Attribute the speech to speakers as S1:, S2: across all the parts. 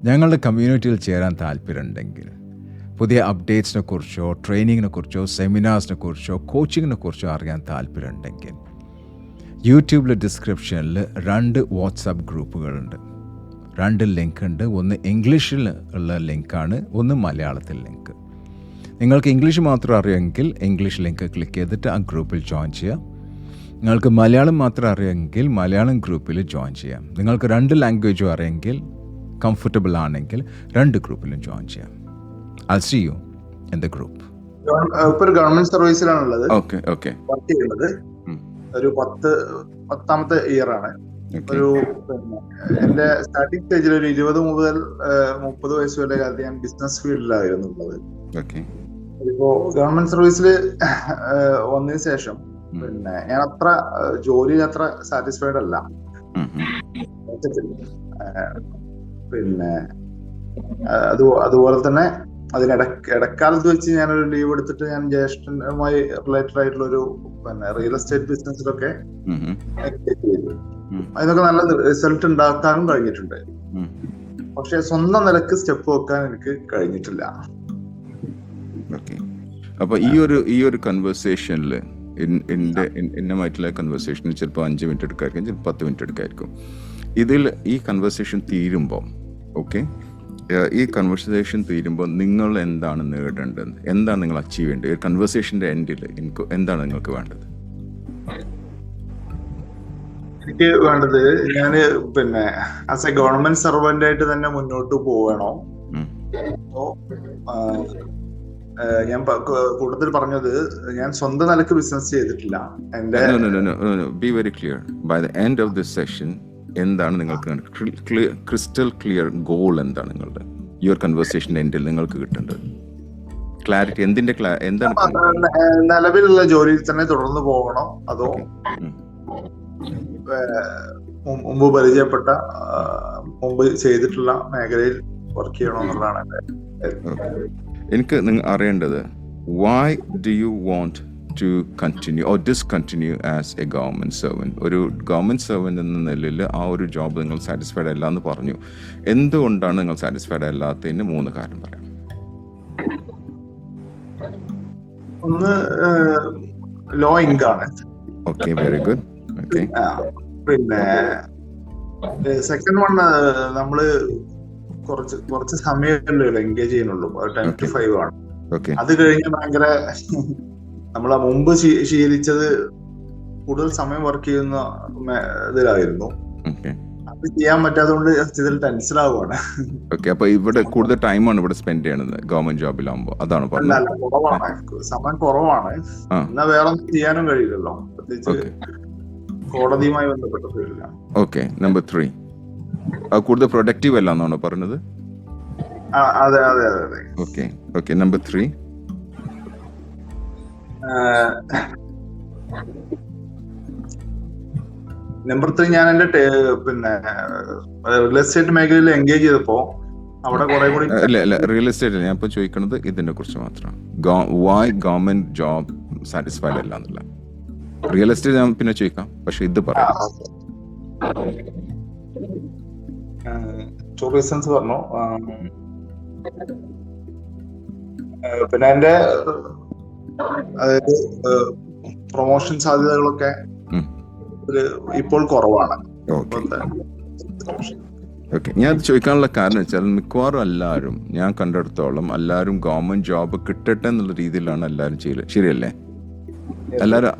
S1: ഞങ്ങളുടെ കമ്മ്യൂണിറ്റിയിൽ ചേരാൻ താല്പര്യമുണ്ടെങ്കിൽ, പുതിയ അപ്ഡേറ്റ്സിനെ കുറിച്ചോ ട്രെയിനിങ്ങിനെ കുറിച്ചോ സെമിനാർസിനെ കുറിച്ചോ കോച്ചിങ്ങിനെ കുറിച്ചോ അറിയാൻ താല്പര്യമുണ്ടെങ്കിൽ, യൂട്യൂബിലെ ഡിസ്ക്രിപ്ഷനിൽ 2 വാട്സാപ്പ് ഗ്രൂപ്പുകളുണ്ട്. 2 ലിങ്ക് ഉണ്ട്. ഒന്ന് ഇംഗ്ലീഷിൽ ഉള്ള ലിങ്കാണ്, ഒന്ന് മലയാളത്തിൽ ലിങ്ക്. നിങ്ങൾക്ക് ഇംഗ്ലീഷ് മാത്രം അറിയാമെങ്കിൽ ഇംഗ്ലീഷ് ലിങ്ക് ക്ലിക്ക് ചെയ്തിട്ട് ആ ഗ്രൂപ്പിൽ ജോയിൻ ചെയ്യാം. നിങ്ങൾക്ക് മലയാളം മാത്രം അറിയാമെങ്കിൽ മലയാളം ഗ്രൂപ്പിൽ ജോയിൻ ചെയ്യാം. നിങ്ങൾക്ക് 2 ലാംഗ്വേജും അറിയാമെങ്കിൽ, കംഫർട്ടബിൾ ആണെങ്കിൽ 2 ഗ്രൂപ്പിലും ജോയിൻ ചെയ്യാം. I'll see you in the group.
S2: ഇപ്പോൾ ഒരു ഗവൺമെന്റ് സർവീസിലാണുള്ളത്.
S1: ഓക്കെ
S2: വർക്ക് ചെയ്യുന്നത്. ഒരു 10ാമത്തെ ഇയർ ആണ്. ഒരു എന്റെ സ്റ്റാർട്ടിംഗ് സ്റ്റേജിൽ ഒരു 20 മുതൽ 30 വയസ്സ് വരെ കാലത്ത് ഞാൻ ബിസിനസ് ഫീൽഡിലായിരുന്നു ഉള്ളത്. ഇപ്പോ ഗവൺമെന്റ് സർവീസിൽ വന്നതിന് ശേഷം ഞാൻ അത്ര ജോലിയിൽ അത്ര സാറ്റിസ്ഫൈഡ് അല്ല. അതുപോലെ തന്നെ ഇടക്കാലത്ത് വെച്ച് ഞാനൊരു ലീവ് എടുത്തിട്ട് ഞാൻ ജ്യേഷ്ഠനുമായി റിലേറ്റഡ് ആയിട്ടുള്ള ഒരു റിയൽ എസ്റ്റേറ്റ് ബിസിനസ്സിലൊക്കെ അതിനൊക്കെ നല്ല റിസൾട്ട് ഉണ്ടാക്കാനും കഴിഞ്ഞിട്ടുണ്ട്. പക്ഷെ സ്വന്തം നിലക്ക് സ്റ്റെപ്പ് വെക്കാൻ എനിക്ക് കഴിഞ്ഞിട്ടില്ല.
S3: അപ്പൊ ഈ ഒരു കൺവേഴ്സേഷനിൽ എന്നുമായിട്ടുള്ള കൺവേഴ്സേഷനിൽ ചിലപ്പോൾ 5 മിനിറ്റ് എടുക്കായിരിക്കും, ചിലപ്പോൾ 10 മിനിറ്റ് എടുക്കായിരിക്കും. ഇതിൽ ഈ കൺവേഴ്സേഷൻ തീരുമ്പോൾ ഈ കൺവേഴ്സേഷൻ തീരുമ്പോൾ നിങ്ങൾ എന്താണ് നേടേണ്ടത്, എന്താണ് നിങ്ങൾ അച്ചീവ് ചെയ്യേണ്ടത്? ഈ കൺവേഴ്സേഷൻ്റെ എൻഡിൽ എന്താണ് നിങ്ങൾക്ക് വേണ്ടത്?
S2: എനിക്ക് വേണ്ടത് ഞാൻ ആസ് എ ഗവൺമെന്റ് സർവന്റ് ആയിട്ട് തന്നെ മുന്നോട്ട് പോകണോ? ഞാൻ കൂടുതൽ പറഞ്ഞത് ഞാൻ സ്വന്തം നിലക്ക് ബിസിനസ് ചെയ്തിട്ടില്ല.
S3: Be very clear. By the end of this session എന്താണ് നിങ്ങൾക്ക് ക്രിസ്റ്റൽ ക്ലിയർ ഗോൾ? എന്താണ് നിങ്ങളുടെ യുവർ കൺവേഴ്സേഷൻ എൻഡിൽ നിങ്ങൾക്ക് കിട്ടേണ്ടത് ക്ലാരിറ്റി? എന്താണ്
S2: നിലവിലുള്ള ജോലിയിൽ തന്നെ തുടർന്ന് പോകണോ, അതോ മുമ്പ് പരിചയപ്പെട്ട മുമ്പ് ചെയ്തിട്ടുള്ള മേഖലയിൽ വർക്ക് ചെയ്യണോ എന്നുള്ളതാണ്
S3: എനിക്ക് അറിയേണ്ടത്. why do you want to continue or discontinue as a government servant? ഒരു ഗവൺമെന്റ് സർവന്റ് എന്ന നിലയിൽ ആ ഒരു ജോബ് നിങ്ങൾ സാറ്റിസ്ഫൈഡ് അല്ല എന്ന് പറഞ്ഞു. എന്തുകൊണ്ടാണ് നിങ്ങൾ സാറ്റിസ്ഫൈഡ് അല്ലാത്തതിന് 3 കാരണം പറയാം.
S2: ഒന്ന് ലോ ഇൻകം ആണ്.
S3: Okay, very good. ഓക്കെ,
S2: പിന്നെ സെക്കൻഡ് വൺ നമ്മള് കുറച്ച് സമയമല്ലോ എൻഗേജ് ചെയ്യുന്നുള്ളൂ. 10 to 5 ആണ്. അത് കഴിഞ്ഞ് ഭയങ്കര നമ്മളെ മുമ്പ് ശീലിച്ചത് കൂടുതൽ സമയം വർക്ക് ചെയ്യുന്ന ഇതിലായിരുന്നു. അത് ചെയ്യാൻ പറ്റാത്തതുകൊണ്ട് ഇതിൽ ടെൻഷൻ ആവുകയാണ്.
S3: അപ്പൊ ഇവിടെ കൂടുതൽ ടൈമാണ് ഇവിടെ സ്പെൻഡ് ചെയ്യണത് ഗവൺമെന്റ് ജോബിലാകുമ്പോ. അതാണ്
S2: കുറവാണ്, സമയം കുറവാണ്. എന്നാ വേറെ ഒന്നും ചെയ്യാനും കഴിയില്ലല്ലോ, പ്രത്യേകിച്ച് കോടതിയുമായി ബന്ധപ്പെട്ട ഫീൽഡിലാണ്.
S3: ഓക്കെ, നമ്പർ 3 കൂടുതൽ പ്രൊഡക്റ്റീവ് അല്ല എന്നാണോ പറഞ്ഞത്?
S2: അതെ.
S3: ഓക്കെ, നമ്പർ 3
S2: ഞാൻ എന്റെ റിയൽ എസ്റ്റേറ്റ് മേഖലയിൽ എൻഗേജ് ചെയ്തപ്പോ അവിടെ കുറെ കൂടി
S3: അല്ല റിയൽ എസ്റ്റേറ്റ് ഞാൻ ഇപ്പൊ ചോദിക്കുന്നത് ഇതിനെ കുറിച്ച് മാത്രം. വൈ ഗവൺമെന്റ് ജോബ് സാറ്റിസ്ഫൈഡ് അല്ല എന്നുള്ള. റിയൽ എസ്റ്റേറ്റ് ഞാൻ പിന്നെ ചോദിക്കാം, പക്ഷെ ഇത് പറയാം.
S2: റീസൺസ് പറഞ്ഞു. പിന്നെ എന്റെ അതായത് പ്രൊമോഷൻ സാധ്യതകളൊക്കെ ഇപ്പോൾ കുറവാണ്.
S3: ഓക്കെ, ഞാൻ ചോദിക്കാനുള്ള കാരണം വെച്ചാൽ മിക്കവാറും എല്ലാവരും ഞാൻ കണ്ടെടുത്തോളം എല്ലാവരും ഗവൺമെന്റ് ജോബ് കിട്ടട്ടെ എന്നുള്ള രീതിയിലാണ് എല്ലാവരും ചെയ്യല്. ശരിയല്ലേ? എല്ലാവരും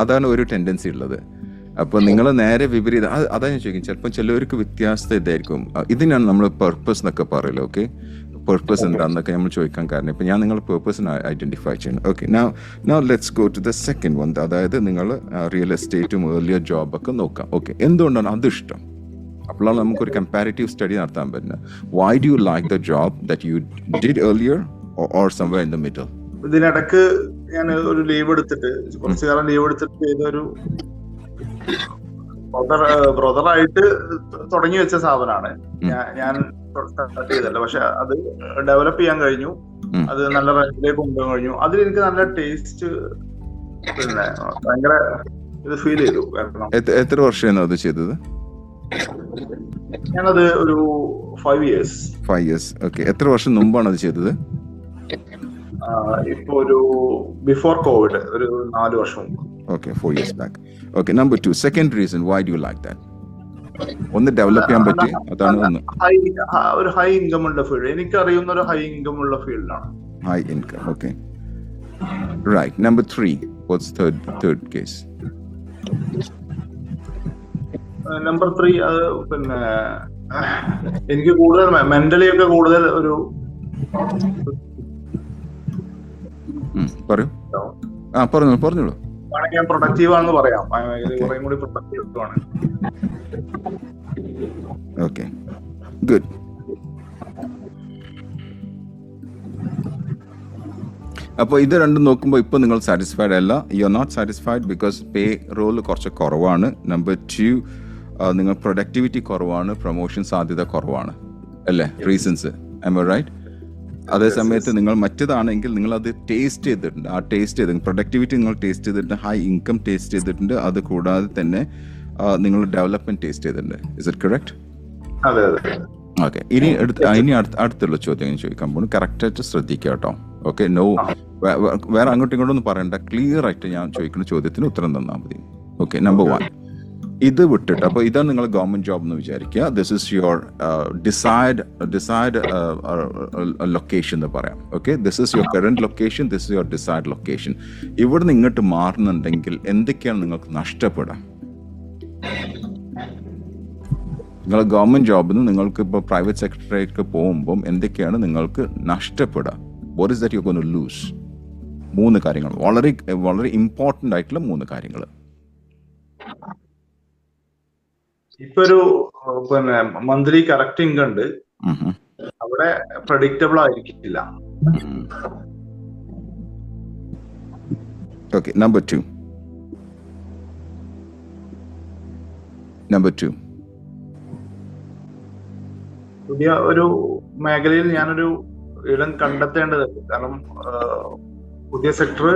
S3: അതാണ് ഒരു ടെൻഡൻസി ഉള്ളത്. അപ്പോൾ നിങ്ങൾ നേരെ വിപരീതം. അതാണ് ഞാൻ ചോദിക്കും. ചിലപ്പോൾ ചിലവർക്ക് വ്യത്യാസത ഇതായിരിക്കും. ഇതിനാണ് നമ്മൾ പെർപ്പസ് എന്നൊക്കെ പറയല്ലോ. ഓക്കെ, പെർപ്പസ് എന്താണെന്നൊക്കെ നമ്മൾ ചോദിക്കാൻ കാരണം ഇപ്പം ഞാൻ നിങ്ങൾ പെർപ്പസിന് ഐഡന്റിഫൈ ചെയ്യണം. Okay, now let's go to the second one. അതായത് നിങ്ങൾ റിയൽ എസ്റ്റേറ്റും ഏർലിയർ ജോബൊക്കെ നോക്കാം. ഓക്കെ, എന്തുകൊണ്ടാണ് അത് ഇഷ്ടം? അപ്പോഴാണ് നമുക്കൊരു കമ്പാരിറ്റീവ് സ്റ്റഡി നടത്താൻ പറ്റുന്നത്. Why do you like the job that you did earlier or somewhere in the middle?
S2: ഇതിനിടക്ക് ഞാൻ ഒരു ലീവ് എടുത്തിട്ട് കുറച്ചു കാലം ലീവ് എടുത്തിട്ട് ചെയ്തൊരു ബ്രദറായിട്ട് തുടങ്ങി വെച്ച സ്ഥാപനമാണ്. ഞാൻ സ്റ്റാർട്ട് ചെയ്തല്ല, പക്ഷെ അത് ഡെവലപ്പ് ചെയ്യാൻ കഴിഞ്ഞു. അത് നല്ല റേഞ്ചിലേക്ക് കൊണ്ടുപോകാൻ കഴിഞ്ഞു. അതിൽ എനിക്ക് നല്ല ടേസ്റ്റ്, പിന്നെ ഭയങ്കര ഇത് ഫീൽ ചെയ്തു. കാരണം
S3: എത്ര വർഷമായിരുന്നു അത് ചെയ്തത്?
S2: ഞാനത് ഒരു 5 years.
S3: 5 years. ഓക്കെ. എത്ര വർഷം മുമ്പാണ് അത് ചെയ്തത്?
S2: ഇപ്പൊ ഒരു ബിഫോർ കോവിഡ് ഒരു 4 വർഷം മുമ്പ്.
S3: Okay, 4 years back. Okay, number 2, second reason why do you like that? ഒന്ന് ഡെവലപ്പ് ചെയ്യാൻ പറ്റി, അതാണ് ഒന്ന്.
S2: ഒരു ഹൈ ഇൻകം ഉള്ള ഫീൽഡ്, എനിക്ക് അറിയുന്ന ഒരു ഹൈ ഇൻകം ഉള്ള ഫീൽഡാണ്.
S3: High income, okay, right. Number 3, what's third case?
S2: Number 3 അത് പിന്നെ എനിക്ക് കൂടുതൽ മെന്റലി ഒക്കെ കൂടുതൽ ഒരു
S3: പറഞ്ഞോളൂ.
S2: ഞാൻ പ്രൊഡക്റ്റീവ് ആണെന്ന് പറയാം, കുറേ കൂടി പ്രൊഡക്റ്റീവ് ആണ്.
S3: Okay, good. അപ്പോൾ ഇത് രണ്ടും നോക്കുമ്പോൾ ഇപ്പോൾ നിങ്ങൾ സാറ്റിസ്ഫൈഡ് അല്ല. You are not satisfied because payroll കുറച്ച് കുറവാണ്. നമ്പർ 2, നിങ്ങൾ പ്രൊഡക്ടിവിറ്റി കുറവാണ്, പ്രൊമോഷൻ സാധ്യത കുറവാണ്, അല്ലേ റീസൺസ്? I M right? അതേ സമയത്ത് നിങ്ങൾ മറ്റേതാണെങ്കിൽ നിങ്ങൾ അത് ടേസ്റ്റ് ചെയ്തിട്ടുണ്ട്. ആ ടേസ്റ്റ് ചെയ്ത് പ്രൊഡക്ടിവിറ്റി നിങ്ങൾ ടേസ്റ്റ് ചെയ്തിട്ടുണ്ട്, ഹൈ ഇൻകം ടേസ്റ്റ് ചെയ്തിട്ടുണ്ട്, അത് കൂടാതെ തന്നെ നിങ്ങൾ ഡെവലപ്മെന്റ് ടേസ്റ്റ് ചെയ്തിട്ടുണ്ട്. Is it correct?
S2: അതെ അതെ.
S3: ഓക്കെ, ഇനി അടുത്തുള്ള ചോദ്യം ചോദിക്കാൻ പോകുന്നു. കറക്റ്റായിട്ട് ശ്രദ്ധിക്കുക കേട്ടോ. ഓക്കെ, നോ വേറെ അങ്ങോട്ടും ഇങ്ങോട്ടും ഒന്നും പറയണ്ട, ക്ലിയർ ആയിട്ട് ഞാൻ ചോദിക്കുന്ന ചോദ്യത്തിന് ഉത്തരം തന്നാൽ മതി. ഓക്കെ, നമ്പർ 1, ഇത് വിട്ടിട്ട്, അപ്പോൾ ഇതാണ് നിങ്ങൾ ഗവൺമെന്റ് ജോബ് എന്ന് വിചാരിക്കുക. This is your decide location എന്ന് പറയാം. Okay, this is your current location, this is your decide location. ഇവിടുന്ന് ഇങ്ങോട്ട് മാറുന്നുണ്ടെങ്കിൽ എന്തൊക്കെയാണ് നിങ്ങൾക്ക് നഷ്ടപ്പെടാം? നിങ്ങൾ ഗവൺമെന്റ് ജോബിൽ നിന്ന് നിങ്ങൾക്ക് ഇപ്പോൾ പ്രൈവറ്റ് സെക്ടറിലേക്ക് പോകുമ്പം എന്തൊക്കെയാണ് നിങ്ങൾക്ക് നഷ്ടപ്പെടുക? What is that you going to lose? 3 കാര്യങ്ങൾ, വളരെ വളരെ ഇമ്പോർട്ടൻ്റ് ആയിട്ടുള്ള 3 കാര്യങ്ങൾ.
S2: ഇപ്പൊ ഒരു പിന്നെ മന്ത്ലി കറക്റ്റ് ഇൻകം ഉണ്ട്, അവിടെ പ്രഡിക്റ്റബിൾ ആയിരിക്കില്ല.
S3: Okay, number 2.
S2: പുതിയ ഒരു മേഖലയിൽ ഞാനൊരു ഇടം കണ്ടെത്തേണ്ടതുണ്ട്. കാരണം പുതിയ സെക്ടർ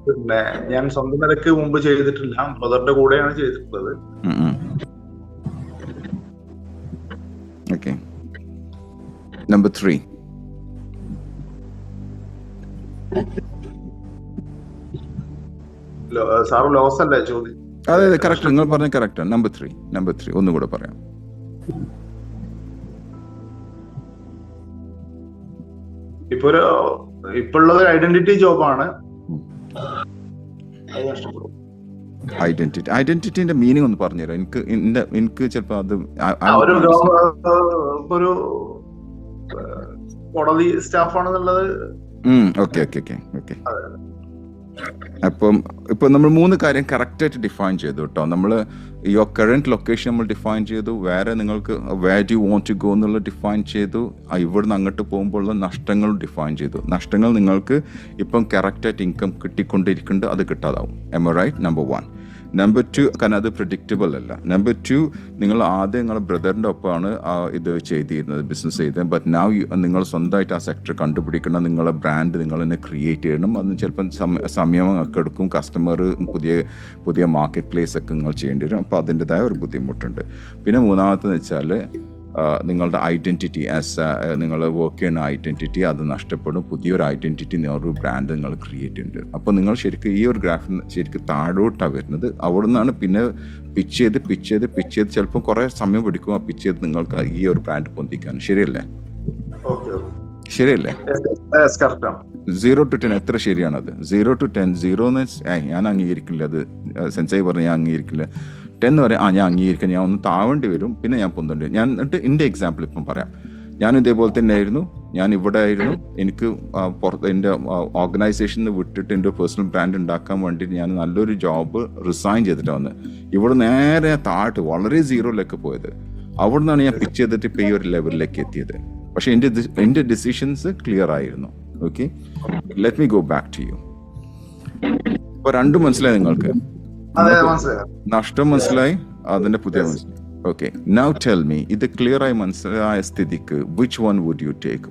S2: പിന്നെ ഞാൻ സ്വന്തം നിലക്ക് മുമ്പ് ചെയ്തിട്ടില്ല, ബ്രദറിന്റെ കൂടെയാണ് ചെയ്തിട്ടുള്ളത്.
S3: Okay. Number 3.
S2: സാർ ലോസ് അല്ലേ ചോദ്യം?
S3: അതെ, കറക്റ്റ്, നിങ്ങൾ പറഞ്ഞ കറക്റ്റ്. നമ്പർ 3 ഒന്നുകൂടെ പറയാം.
S2: ഇപ്പോഴുള്ളത് ഐഡന്റിറ്റി ജോബാണ്.
S3: ഐഡന്റിറ്റിന്റെ മീനിങ് ഒന്ന് പറഞ്ഞുതരാം. എനിക്ക് ചിലപ്പോ അത്
S2: ഒരു കോടതി സ്റ്റാഫാണെന്നുള്ളത്.
S3: ഓക്കെ. അപ്പം ഇപ്പൊ നമ്മൾ 3 കാര്യം കറക്റ്റ് ആയിട്ട് ഡിഫൈൻ ചെയ്തു കേട്ടോ. നമ്മൾ യുവർ കറന്റ് ലൊക്കേഷൻ നമ്മൾ ഡിഫൈൻ ചെയ്തു, വേറെ നിങ്ങൾക്ക് where do you want to go എന്നുള്ളത് ഡിഫൈൻ ചെയ്തു, ഇവിടുന്ന് അങ്ങോട്ട് പോകുമ്പോഴുള്ള നഷ്ടങ്ങൾ ഡിഫൈൻ ചെയ്തു. നഷ്ടങ്ങൾ നിങ്ങൾക്ക് ഇപ്പം കറക്റ്റായിട്ട് ഇൻകം കിട്ടിക്കൊണ്ടിരിക്കുന്നുണ്ട്, അത് കിട്ടാതാവും. Am I right? Number 1. Number 2, കാരണം അത് പ്രിഡിക്റ്റബിൾ അല്ല. നമ്പർ 2, നിങ്ങൾ ആദ്യം നിങ്ങളുടെ ബ്രദറിൻ്റെ ഒപ്പമാണ് ഇത് ചെയ്തിരുന്നത്, ബിസിനസ് ചെയ്തത്. ബട്ട് നൗ നിങ്ങൾ സ്വന്തമായിട്ട് ആ സെക്ടർ കണ്ടുപിടിക്കണം, നിങ്ങളെ ബ്രാൻഡ് നിങ്ങൾ തന്നെ ക്രിയേറ്റ് ചെയ്യണം. അതിന് ചിലപ്പം സമയമൊക്കെ എടുക്കും, കസ്റ്റമർ പുതിയ മാർക്കറ്റ് പ്ലേസ് ഒക്കെ നിങ്ങൾ ചെയ്യേണ്ടി വരും. അപ്പോൾ അതിൻ്റെതായ ഒരു ബുദ്ധിമുട്ടുണ്ട്. പിന്നെ 3ാമത്തെന്ന് വെച്ചാൽ നിങ്ങളുടെ ഐഡൻറ്റിറ്റി, നിങ്ങൾ വർക്ക് ചെയ്യുന്ന ഐഡൻറ്റിറ്റി അത് നഷ്ടപ്പെടും. പുതിയൊരു ഐഡൻറ്റിറ്റി, ഒരു ബ്രാൻഡ് നിങ്ങൾ ക്രിയേറ്റ് ചെയ്യുന്നുണ്ട്. അപ്പോൾ നിങ്ങൾ ശരിക്കും ഈ ഒരു ഗ്രാഫിൽ ശരിക്കും താഴോട്ടാണ് വരുന്നത്. അവിടെ നിന്നാണ് പിന്നെ പിച്ച് ചെയ്ത് ചിലപ്പോൾ കുറേ സമയം പിടിക്കും ആ പിച്ച് ചെയ്ത് നിങ്ങൾക്ക് ഈ ഒരു ബ്രാൻഡ് പൊന്തിക്കാൻ. ശരിയല്ലേ? 0 to 10 എത്ര ശരിയാണത്? 0 to 10. 0 ഞാൻ അംഗീകരിക്കില്ല, അത് സെൻസായി പറഞ്ഞ് ഞാൻ അംഗീകരിക്കില്ല. 10 വരെ ഞാൻ അംഗീകരിക്കാൻ, ഞാൻ ഒന്ന് താവേണ്ടി വരും, പിന്നെ ഞാൻ പൊന്തേണ്ടി വരും. ഞാൻ എന്നിട്ട് എൻ്റെ എക്സാമ്പിൾ ഇപ്പം പറയാം. ഞാൻ ഇതേപോലെ തന്നെ ആയിരുന്നു, ഞാൻ ഇവിടെ ആയിരുന്നു. എനിക്ക് എൻ്റെ ഓർഗനൈസേഷനിൽ വിട്ടിട്ട് എൻ്റെ പേഴ്സണൽ ബ്രാൻഡ് ഉണ്ടാക്കാൻ വേണ്ടിയിട്ട് ഞാൻ നല്ലൊരു ജോബ് റിസൈൻ ചെയ്തിട്ട് വന്ന് ഇവിടെ നേരെ താഴോട്ട് വളരെ 0ലേക്ക് പോയത്. അവിടെ നിന്നാണ് ഞാൻ പിച്ച് ചെയ്തിട്ട് ഇപ്പോൾ ഈ ഒരു ലെവലിലേക്ക് എത്തിയത്. പക്ഷെ എൻ്റെ ഡിസിഷൻസ് ക്ലിയർ ആയിരുന്നു. Okay, let me go back to you. ഇപ്പൊ 2 മനസ്സിലായി നിങ്ങൾക്ക്? നഷ്ടം മനസ്സിലായി, അതിന്റെ പുതിയ മനസ്സിലായി. ഓക്കെ, നൗ ടെൽ മീ, ഇത് ക്ലിയർ ആയി മനസ്സിലായ സ്ഥിതിക്ക് which one would you take?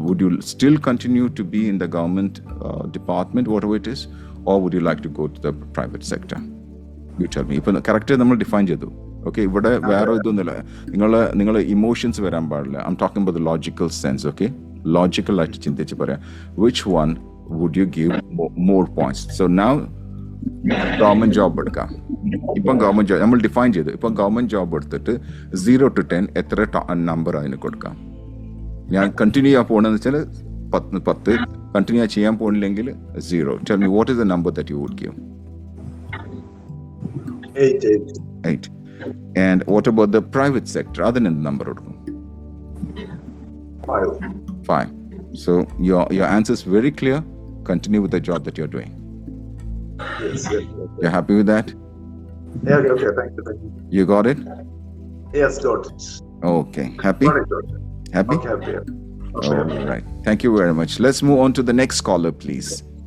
S3: Would you still continue to be in the government department whatever it is, or would you like to go to the private sector? You tell me. ഇപ്പൊ correct നമ്മൾ define ചെയ്തു, okay? ഇവിടെ വേറെ ഇതൊന്നുമില്ല. നിങ്ങൾ emotions വരാൻ പാടില്ല. I am talking about the logical sense. Okay, ലോജിക്കലായിട്ട് ചിന്തിച്ച് പറയാം. Which one would you give more points? So now government job എടുക്കാം. ഇപ്പം ഗവൺമെന്റ് ജോബ് നമ്മൾ ഡിഫൈൻ ചെയ്തു. ഇപ്പം ഗവൺമെന്റ് ജോബ് എടുത്തിട്ട് 0 to 10 എത്ര നമ്പർ അതിന് കൊടുക്കാം? ഞാൻ കണ്ടിന്യൂ ചെയ്യാൻ പോകണമെന്ന് വെച്ചാൽ 10, കണ്ടിന്യൂ ചെയ്യാൻ പോകണില്ലെങ്കിൽ 0. Tell me what is the number that you would give? 8. And what about the private sector? അതിന് എന്ത് നമ്പർ കൊടുക്കും? 5. So your answer is very clear. Continue with the job that you're doing.
S2: Yes.
S3: You're happy with that?
S2: Yeah, okay. Thank you.
S3: You got it?
S2: Yes, got it.
S3: Okay. Happy?
S2: Got it.
S3: Happy?
S2: Okay, happy.
S3: All right. Thank you very much. Let's move on to the next caller, please.